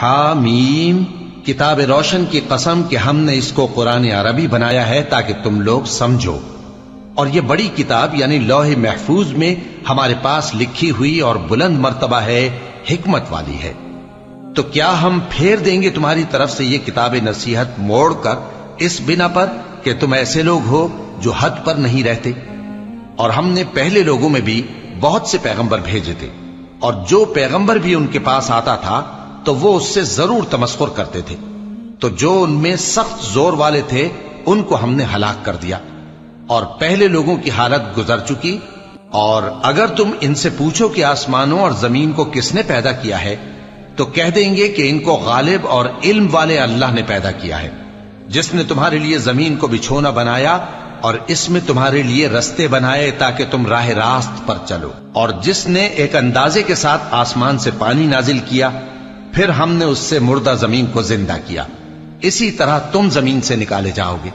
حامیم، کتاب روشن کی قسم کہ ہم نے اس کو قرآن عربی بنایا ہے تاکہ تم لوگ سمجھو، اور یہ بڑی کتاب یعنی لوح محفوظ میں ہمارے پاس لکھی ہوئی اور بلند مرتبہ ہے، حکمت والی ہے۔ تو کیا ہم پھیر دیں گے تمہاری طرف سے یہ کتاب نصیحت موڑ کر اس بنا پر کہ تم ایسے لوگ ہو جو حد پر نہیں رہتے؟ اور ہم نے پہلے لوگوں میں بھی بہت سے پیغمبر بھیجے تھے، اور جو پیغمبر بھی ان کے پاس آتا تھا تو وہ اس سے ضرور تمسخر کرتے تھے، تو جو ان میں سخت زور والے تھے ان کو ہم نے ہلاک کر دیا، اور پہلے لوگوں کی حالت گزر چکی۔ اور اگر تم ان سے پوچھو کہ آسمانوں اور زمین کو کس نے پیدا کیا ہے تو کہہ دیں گے کہ ان کو غالب اور علم والے اللہ نے پیدا کیا ہے، جس نے تمہارے لیے زمین کو بچھونا بنایا اور اس میں تمہارے لیے رستے بنائے تاکہ تم راہ راست پر چلو، اور جس نے ایک اندازے کے ساتھ آسمان سے پانی نازل کیا، پھر ہم نے اس سے مردہ زمین کو زندہ کیا، اسی طرح تم زمین سے نکالے جاؤ گے۔